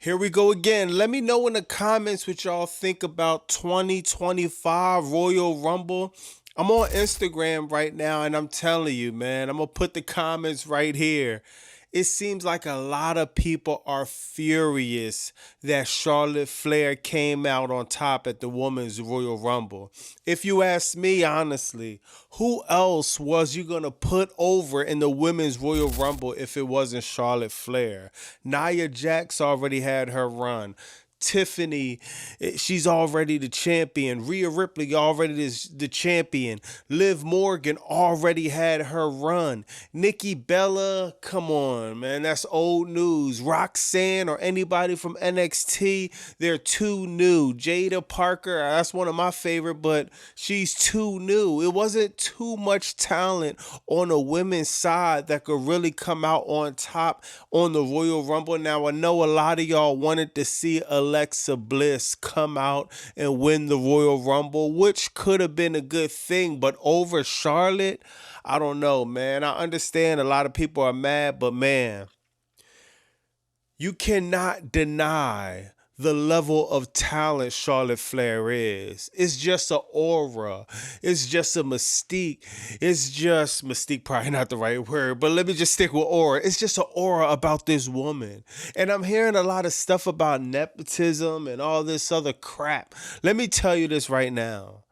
Here we go again. Let me know in the comments what y'all think about 2025 Royal Rumble. I'm on Instagram right now and I'm telling you, man, I'm going to put the comments right here. It seems like a lot of people are furious that Charlotte Flair came out on top at the Women's Royal Rumble. If you ask me honestly, who else was you going to put over in the Women's Royal Rumble if it wasn't Charlotte Flair? Nia Jax already had her run. Tiffany, she's already the champion. Rhea Ripley already is the champion. Liv Morgan already had her run. Nikki Bella, come on, man, that's old news. Roxanne or anybody from NXT, they're too new. Jada Parker, that's one of my favorite, but she's too new. It wasn't too much talent on the women's side that could really come out on top on the Royal Rumble. Now, I know a lot of y'all wanted to see Alexa Bliss come out and win the Royal Rumble, which could have been a good thing, but over Charlotte, I don't know, man. I understand a lot of people are mad, but man, you cannot deny the level of talent Charlotte Flair is. It's just an aura. It's just a mystique. It's just mystique, probably not the right word, but let me just stick with aura. It's just an aura about this woman. And I'm hearing a lot of stuff about nepotism and all this other crap. Let me tell you this right now.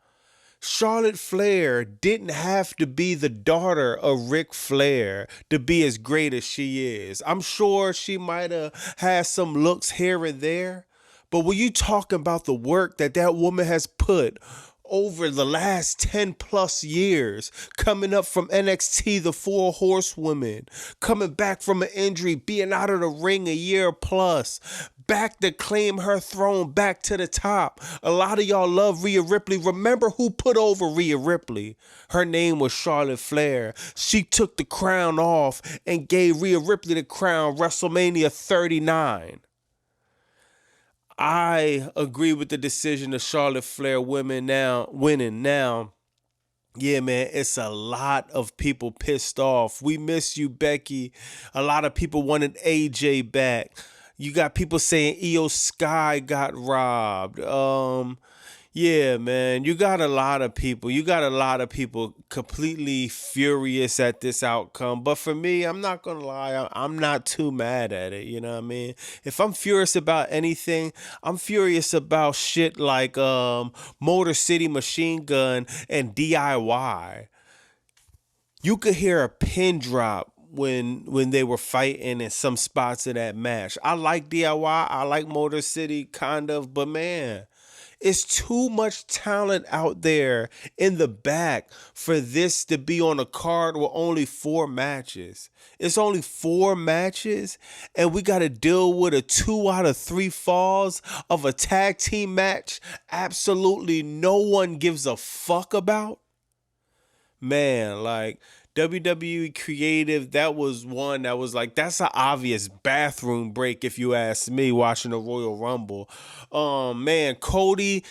Charlotte Flair didn't have to be the daughter of Ric Flair to be as great as she is. I'm sure she might have had some looks here and there, but when you talk about the work that that woman has put over the last 10 plus years, coming up from NXT, the Four Horsewomen, coming back from an injury, being out of the ring a year plus, back to claim her throne, back to the top. A lot of y'all love Rhea Ripley. Remember who put over Rhea Ripley? Her name was Charlotte Flair. She took the crown off and gave Rhea Ripley the crown WrestleMania 39. I agree with the decision of Charlotte Flair winning now. Yeah, man, it's a lot of people pissed off. We miss you, Becky. A lot of people wanted AJ back. You got people saying Io Sky got robbed. Yeah, man, you got a lot of people. You got a lot of people completely furious at this outcome. But for me, I'm not going to lie. I'm not too mad at it. You know what I mean? If I'm furious about anything, I'm furious about shit like Motor City Machine Gun and DIY. You could hear a pin drop when they were fighting in some spots of that match. I like DIY. I like Motor City kind of, but man, it's too much talent out there in the back for this to be on a card with only 4 matches. It's only 4 matches, and we got to deal with a 2 out of 3 falls of a tag team match absolutely no one gives a fuck about. Man, like WWE Creative, that was one that was like, that's an obvious bathroom break if you ask me watching the Royal Rumble. Man, Cody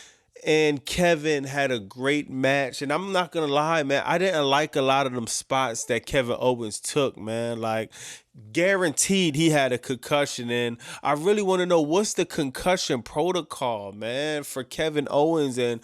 and Kevin had a great match, and I'm not gonna lie, man, I didn't like a lot of them spots that Kevin Owens took, man. Like, guaranteed he had a concussion, and I really want to know what's the concussion protocol, man, for Kevin Owens. And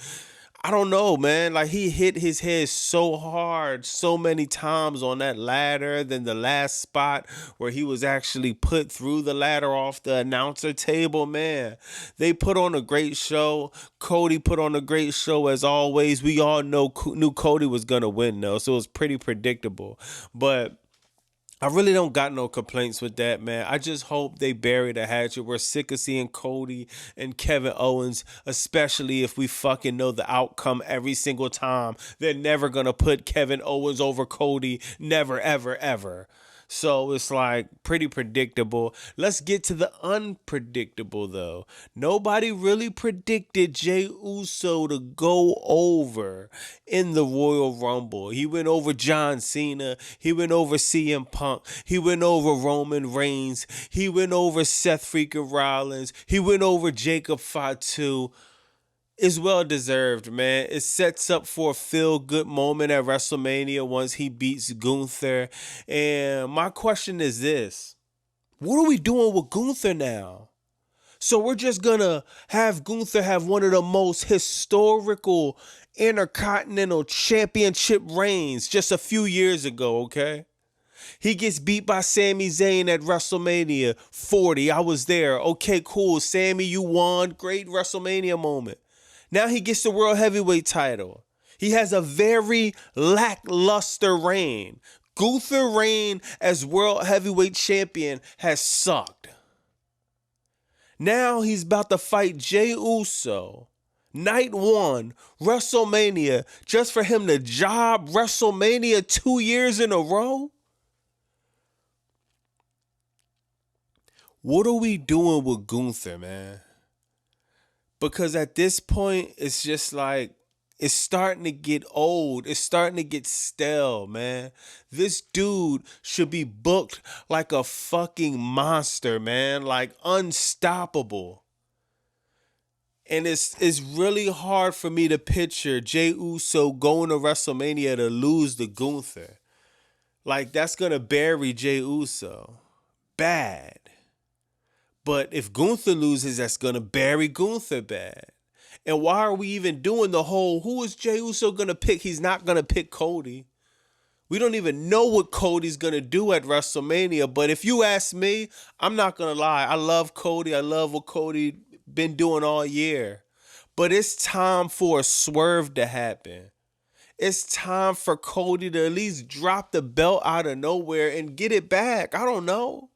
I don't know, man. Like, he hit his head so hard so many times on that ladder. Then the last spot where he was actually put through the ladder off the announcer table, man. They put on a great show. Cody put on a great show as always. We all knew Cody was going to win, though, so it was pretty predictable. But I really don't got no complaints with that, man. I just hope they bury the hatchet. We're sick of seeing Cody and Kevin Owens, especially if we fucking know the outcome every single time. They're never going to put Kevin Owens over Cody. Never, ever, ever. So it's like pretty predictable. Let's get to the unpredictable though. Nobody really predicted Jey Uso to go over in the Royal Rumble. He went over John Cena. He went over CM Punk. He went over Roman Reigns. He went over Seth freaking Rollins. He went over Jacob Fatu. Is well deserved, man. It sets up for a feel-good moment at WrestleMania once he beats Gunther. And my question is this. What are we doing with Gunther now? So we're just gonna have Gunther have one of the most historical Intercontinental Championship reigns just a few years ago, okay? He gets beat by Sami Zayn at WrestleMania 40. I was there. Okay, cool. Sami, you won. Great WrestleMania moment. Now he gets the World Heavyweight title. He has a very lackluster reign. Gunther reign as World Heavyweight Champion has sucked. Now he's about to fight Jey Uso. Night one, WrestleMania, just for him to job WrestleMania 2 years in a row? What are we doing with Gunther, man? Because at this point, it's just like, it's starting to get old. It's starting to get stale, man. This dude should be booked like a fucking monster, man. Like unstoppable. And it's really hard for me to picture Jey Uso going to WrestleMania to lose to Gunther. Like, that's going to bury Jey Uso. Bad. But if Gunther loses, that's going to bury Gunther bad. And why are we even doing the whole, who is Jey Uso going to pick? He's not going to pick Cody. We don't even know what Cody's going to do at WrestleMania. But if you ask me, I'm not going to lie. I love Cody. I love what Cody been doing all year. But it's time for a swerve to happen. It's time for Cody to at least drop the belt out of nowhere and get it back. I don't know.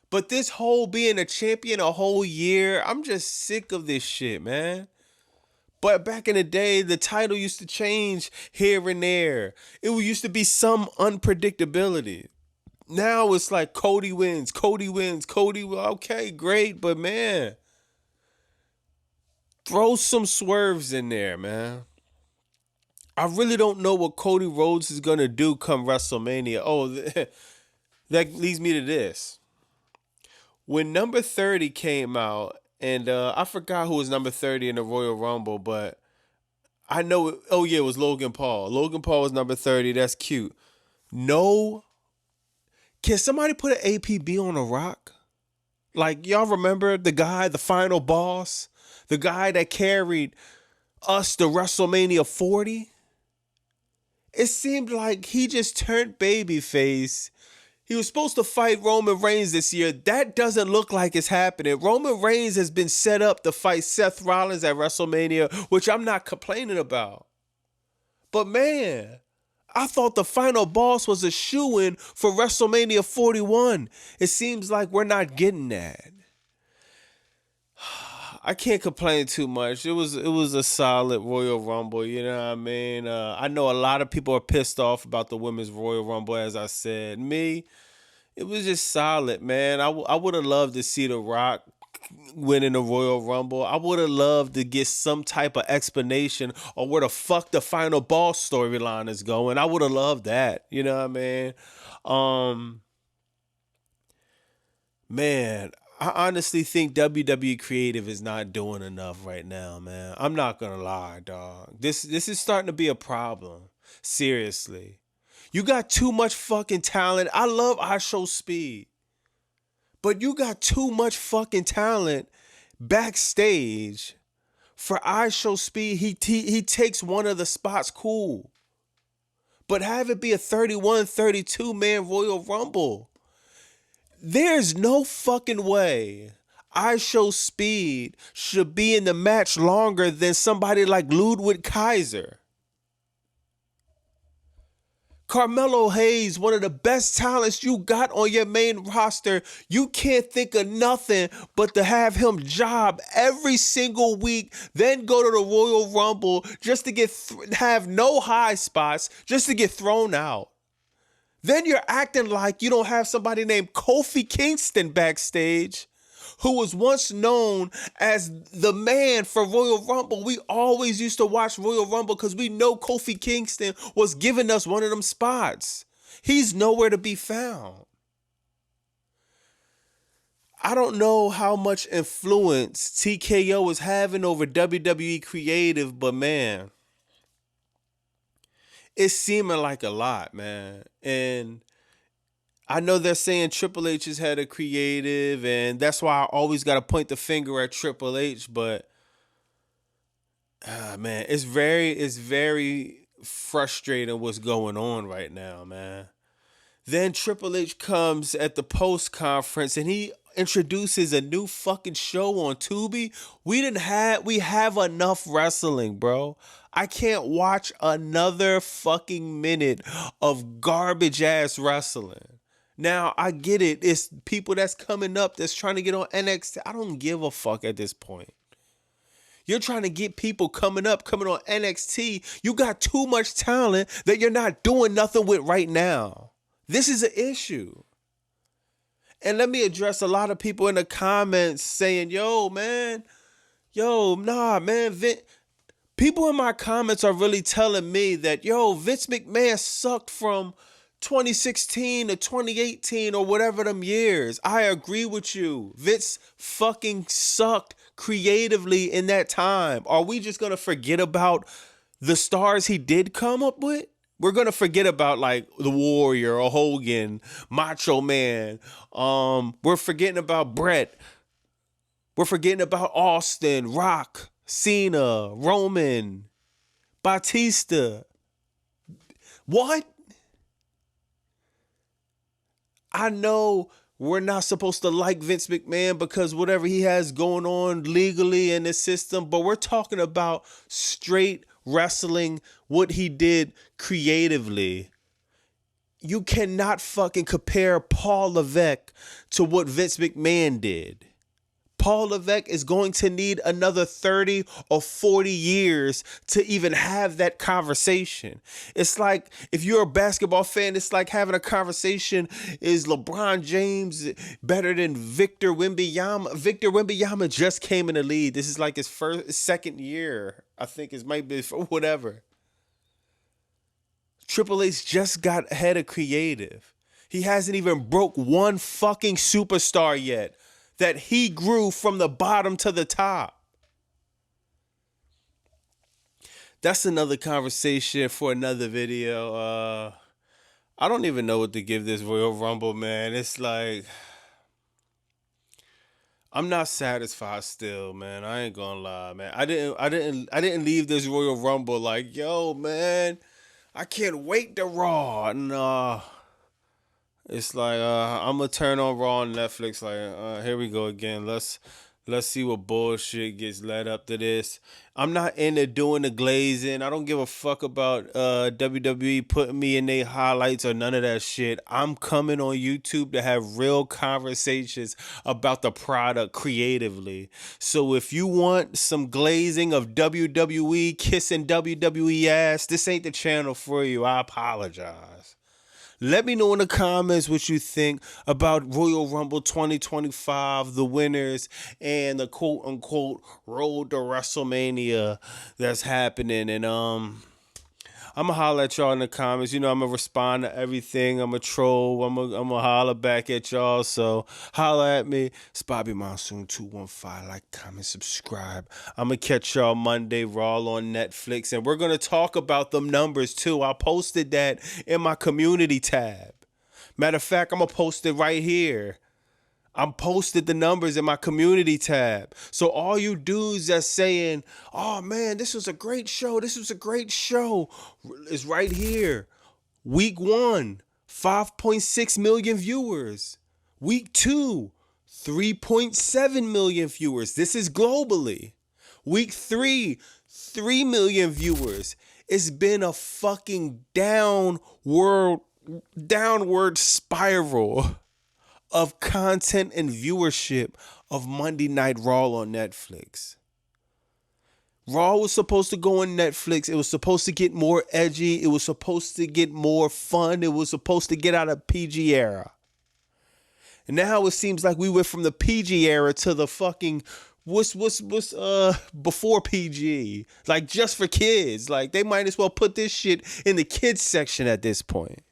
But this whole being a champion a whole year, I'm just sick of this shit, man. But back in the day, the title used to change here and there. It used to be some unpredictability. Now it's like Cody wins, Cody wins, Cody wins. Okay, great, but man, throw some swerves in there, man. I really don't know what Cody Rhodes is going to do come WrestleMania. Oh, that leads me to this. When number 30 came out, and I forgot who was number 30 in the Royal Rumble, but I know, it was Logan Paul. Logan Paul was number 30. That's cute. No. Can somebody put an APB on a Rock? Like, y'all remember the guy, the final boss? The guy that carried us to WrestleMania 40? It seemed like he just turned babyface. He was supposed to fight Roman Reigns this year. That doesn't look like it's happening. Roman Reigns has been set up to fight Seth Rollins at WrestleMania, which I'm not complaining about. But man, I thought the final boss was a shoo-in for WrestleMania 41. It seems like we're not getting that. I can't complain too much. It was a solid Royal Rumble, you know what I mean? I know a lot of people are pissed off about the Women's Royal Rumble, as I said. Me, it was just solid, man. I would have loved to see The Rock winning the Royal Rumble. I would have loved to get some type of explanation on where the fuck the final boss storyline is going. I would have loved that, you know what I mean? Man, I honestly think WWE Creative is not doing enough right now, man. I'm not gonna lie, dog. This is starting to be a problem. Seriously. You got too much fucking talent. I love iShow Speed. But you got too much fucking talent backstage for iShow Speed. He takes one of the spots, cool. But have it be a 31, 32 man Royal Rumble. There's no fucking way iShow Speed should be in the match longer than somebody like Ludwig Kaiser. Carmelo Hayes, one of the best talents you got on your main roster, you can't think of nothing but to have him job every single week, then go to the Royal Rumble just to have no high spots, just to get thrown out. Then you're acting like you don't have somebody named Kofi Kingston backstage, who was once known as the man for Royal Rumble. We always used to watch Royal Rumble because we know Kofi Kingston was giving us one of them spots. He's nowhere to be found. I don't know how much influence TKO is having over WWE Creative, but man, it's seeming like a lot, man. And I know they're saying Triple H has had a creative, and that's why I always got to point the finger at Triple H. But man, it's very frustrating what's going on right now, man. Then Triple H comes at the post conference and he introduces a new fucking show on Tubi. We have enough wrestling, bro. I can't watch another fucking minute of garbage ass wrestling. Now, I get it. It's people that's coming up that's trying to get on NXT. I don't give a fuck at this point. You're trying to get people coming on NXT. You got too much talent that you're not doing nothing with right now. This is an issue. And let me address a lot of people in the comments saying, nah, man. People in my comments are really telling me that, Vince McMahon sucked from 2016 to 2018 or whatever them years. I agree with you. Vince fucking sucked creatively in that time. Are we just going to forget about the stars he did come up with? We're going to forget about like The Warrior or Hogan, Macho Man. We're forgetting about Brett. We're forgetting about Austin, Rock, Cena, Roman, Batista. What? I know we're not supposed to like Vince McMahon because whatever he has going on legally in the system, but we're talking about straight wrestling, what he did creatively. You cannot fucking compare Paul Levesque to what Vince McMahon did. Paul Levesque is going to need another 30 or 40 years to even have that conversation. It's like, if you're a basketball fan, it's like having a conversation, is LeBron James better than Victor Wembanyama? Victor Wembanyama just came in the league. This is like his second year. I think it might be, whatever. Triple H just got head of creative. He hasn't even broke one fucking superstar yet that he grew from the bottom to the top. That's another conversation for another video. I don't even know what to give this Royal Rumble, man. It's like, I'm not satisfied still, man. I ain't gonna lie, man. I didn't leave this Royal Rumble like, yo, man, I can't wait to Raw. Nah. It's like I'm gonna turn on Raw on Netflix. Like here we go again. Let's see what bullshit gets led up to this. I'm not into doing the glazing. I don't give a fuck about WWE putting me in their highlights or none of that shit. I'm coming on YouTube to have real conversations about the product creatively. So if you want some glazing of WWE kissing WWE ass, this ain't the channel for you. I apologize. Let me know in the comments what you think about Royal Rumble 2025, the winners, and the quote-unquote road to WrestleMania that's happening. And I'm going to holler at y'all in the comments. I'm going to respond to everything. I'm going to troll. I'm going to holler back at y'all. So holler at me. It's Bobby Monsoon 215. Like, comment, subscribe. I'm going to catch y'all Monday Raw on Netflix. And we're going to talk about them numbers too. I posted that in my community tab. Matter of fact, I'm going to post it right here. I'm posted the numbers in my community tab. So all you dudes that's saying, oh man, this was a great show. Is right here. Week 1, 5.6 million viewers. Week 2, 3.7 million viewers. This is globally. Week 3, 3 million viewers. It's been a fucking downward spiral of content and viewership of Monday Night Raw on Netflix. Raw was supposed to go on Netflix. It was supposed to get more edgy. It was supposed to get more fun. It was supposed to get out of PG era. And now it seems like we went from the PG era to the fucking what's before PG. Like just for kids. Like they might as well put this shit in the kids section at this point.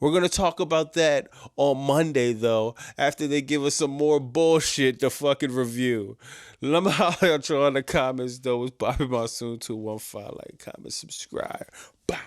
We're going to talk about that on Monday, though, after they give us some more bullshit to fucking review. Let me holler at y'all in the comments, though. It's Bobby Monsoon 215. Like, comment, subscribe. Bye.